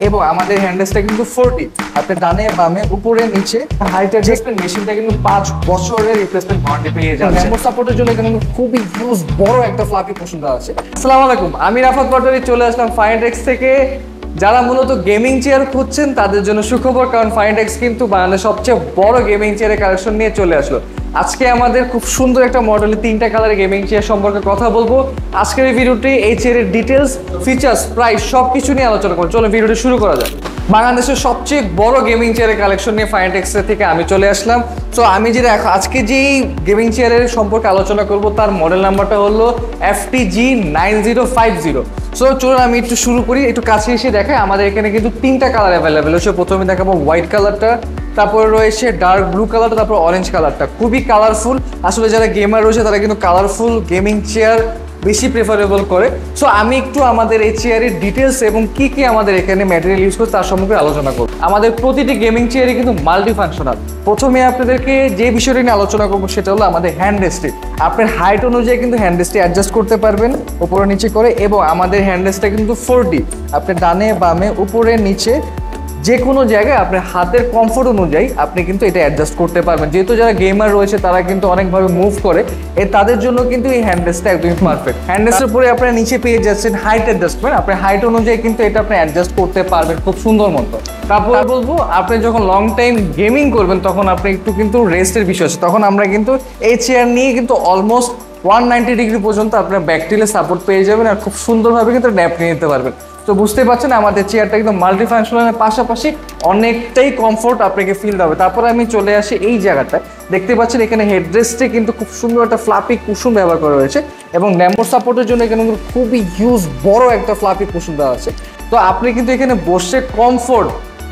এবং আমাদের হ্যান্ডেলসটা কিন্তু 40 আপনি ডানে বামে উপরে নিচে হাইট অ্যাডজাস্টমেন্ট মেশিনটা কিন্তু 5 বছরের রিপ্লেসমেন্ট ওয়ারেন্টি পেয়ে যাচ্ছে। মেমোরি সাপোর্টের জন্য এখানে কিন্তু খুবই হিউজ বড় একটা ফ্লাপি পোর্শন দেওয়া আছে। আসসালামু আলাইকুম, আমি রাফাত পাটোয়ারি চলে আসলাম ফাইনটেক্স থেকে। যারা মূলত গেমিং চেয়ার খুঁজছেন তাদের জন্য সুখবর, কারণ ফাইনটেক্স কিন্তু বাংলাদেশের সবচেয়ে বড় গেমিং চেয়ারের কালেকশন নিয়ে চলে আসলো। আজকে আমাদের খুব সুন্দর একটা মডেলের 3টা কালারের গেমিং চেয়ার সম্পর্কে কথা বলবো। আজকের এই ভিডিওটি এই চেয়ারের ডিটেলস, ফিচার্স, প্রাইস সবকিছু নিয়ে আলোচনা করবো। চলো ভিডিওটি শুরু করা যাক। বাংলাদেশের সবচেয়ে বড় গেমিং চেয়ারের কালেকশন নিয়ে ফাইনটেক্স থেকে আমি চলে আসলাম। সো আমি যেটা আজকে যেই গেমিং চেয়ারের সম্পর্কে আলোচনা করব তার মডেল নাম্বারটা হলো FTG9050। সো চলুন আমি একটু শুরু করি, একটু কাছে এসে দেখাই। আমাদের এখানে কিন্তু 3টা কালার অ্যাভেলেবেল হচ্ছে। প্রথমে দেখাবো হোয়াইট কালারটা, তারপরে রয়েছে ডার্ক ব্লু কালারটা, তারপর অরেঞ্জ কালারটা। খুবই কালারফুল, আসলে যারা গেমার রয়েছে তারা কিন্তু কালারফুল গেমিং চেয়ার বেশি প্রেফারেবল করে। সো আমি একটু আমাদের এই চেয়ারের ডিটেলস এবং কি কি আমাদের এখানে ম্যাটেরিয়াল ইউজ করছে তার সম্পর্কে আলোচনা করব। আমাদের প্রতিটি গেমিং চেয়ারই কিন্তু মাল্টি ফাংশনাল। প্রথমে আপনাদেরকে যে বিষয়টি নিয়ে আলোচনা করবো সেটা হলো আমাদের হ্যান্ড রেস্টে। আপনার হাইট অনুযায়ী কিন্তু হ্যান্ড রেস্টে অ্যাডজাস্ট করতে পারবেন উপরে নিচে করে, এবং আমাদের হ্যান্ড রেস্টটা কিন্তু 4D। আপনি ডানে বামে উপরে নিচে যে কোনো জায়গায় আপনার হাতের কমফোর্ট অনুযায়ী আপনি কিন্তু এটা অ্যাডজাস্ট করতে পারবেন। যেহেতু যারা গেমার রয়েছে তারা কিন্তু অনেকভাবে মুভ করে, তাদের জন্য কিন্তু এই হ্যান্ডরেস্টটা একদমই পারফেক্ট। হ্যান্ডরেস্টের পরে আপনারা নিচে পেয়ে যাচ্ছেন হাইট অ্যাডজাস্টমেন্ট। আপনার হাইট অনুযায়ী কিন্তু এটা আপনি অ্যাডজাস্ট করতে পারবেন খুব সুন্দর মতো। তারপর বলবো, আপনি যখন লং টাইম গেমিং করবেন তখন আপনি একটু কিন্তু রেস্টের বিষয় আছে, তখন আমরা কিন্তু এই চেয়ার নিয়ে কিন্তু অলমোস্ট 190 ডিগ্রি পর্যন্ত আপনার ব্যাকটিলের সাপোর্ট পেয়ে যাবেন, আর খুব সুন্দরভাবে কিন্তু ন্যাপ নিয়ে নিতে পারবেন। তো বুঝতে পারছেন আমাদের চেয়ারটা কিন্তু মাল্টি ফাংশনালের পাশাপাশি অনেকটাই কমফোর্ট আপনাকে ফিল দেবে। তারপরে আমি চলে আসি এই জায়গাটায়, দেখতে পাচ্ছেন এখানে হেডরেস্টে কিন্তু খুব সুন্দর একটা ফ্লাপি কুশন ব্যবহার করা হয়েছে, এবং ন্যামোর সাপোর্টের জন্য এখানে কিন্তু খুবই হিউজ বড় একটা ফ্লাপি কুশন দেওয়া আছে। তো আপনি কিন্তু এখানে বসে কমফোর্ট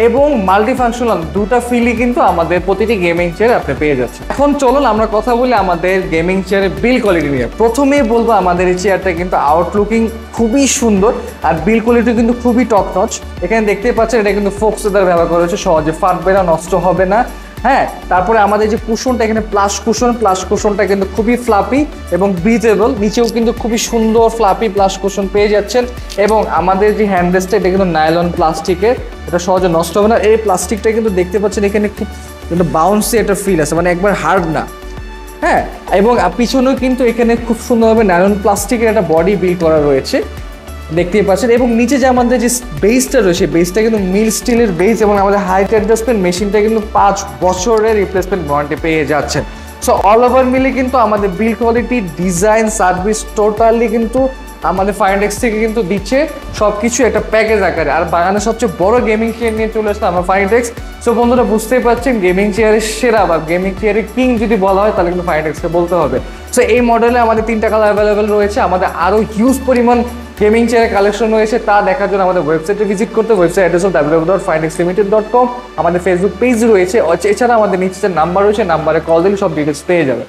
এবং মাল্টি ফাংশনাল দুটা ফিলই কিন্তু আমাদের প্রতিটি গেমিং চেয়ারে আপনি পেয়ে যাচ্ছেন। এখন চলুন আমরা কথা বলি আমাদের গেমিং চেয়ারের বিল কোয়ালিটি নিয়ে। প্রথমেই বলবো আমাদের এই চেয়ারটা কিন্তু আউটলুকিং খুবই সুন্দর, আর বিল কোয়ালিটি কিন্তু খুবই টপ নচ। এখানে দেখতে পাচ্ছেন এটা কিন্তু ফোক্স লেদার ব্যবহার করা হয়েছে, সহজে ফাটবে না, নষ্ট হবে না। হ্যাঁ, তারপরে আমাদের যে কুশনটা এখানে প্লাস কুশনটা কিন্তু খুবই ফ্লাপি এবং ব্রিথেবল। নিচেও কিন্তু খুবই সুন্দর ফ্লাপি প্লাস কুশন পেয়ে যাচ্ছেন, এবং আমাদের যে হ্যান্ডরেস্টটা এটা কিন্তু নাইলন প্লাস্টিকের, এটা সহজে নষ্ট হবে না। এই প্লাস্টিকটা কিন্তু দেখতে পাচ্ছেন এখানে খুব কিন্তু বাউন্সি একটা ফিল আছে, মানে একবার হার্ড না। হ্যাঁ, এবং পিছনেও কিন্তু এখানে খুব সুন্দরভাবে নাইলন প্লাস্টিকের একটা বডি বিল্ড করা রয়েছে, দেখতেই পাচ্ছেন। এবং নিচে যে আমাদের যে বেসটা রয়েছে, বেসটা কিন্তু মিল স্টিলের বেস, এবং আমাদের হাইট অ্যাডজাস্টমেন্ট মেশিনটা কিন্তু 5 বছরের রিপ্লেসমেন্ট ওয়ারেন্টি পেয়ে যাচ্ছেন। সো অল ওভার মিলে কিন্তু আমাদের build quality, design, service totally কিন্তু আমাদের ফাইনটেক্স থেকে কিন্তু দিচ্ছে সবকিছু একটা প্যাকেজ আকারে। আর বাগানের সবচেয়ে বড় গেমিং চেয়ার নিয়ে চলে আসলাম আমরা ফাইনটেক্স। সো বন্ধুরা বুঝতেই পারছেন গেমিং চেয়ারের সেরা বা গেমিং চেয়ারের কিং যদি বলা হয় তাহলে কিন্তু ফাইনটেক্সকে বলতে হবে। সো এই মডেলে আমাদের 3টা কালার অ্যাভেলেবেল রয়েছে। আমাদের আরও হিউজ পরিমাণ গেমিং চেয়ারের কালেকশন রয়েছে, তা দেখার জন্য আমাদের ওয়েবসাইটে ভিজিট করতে। ওয়েবসাইট অ্যাড্রেস হল www.finexlimited.com। আমাদের ফেসবুক পেজ রয়েছে, এছাড়া আমাদের নিচে নাম্বার রয়েছে, নাম্বারে কল দিলে সব ডিটেলস পেয়ে যাবে।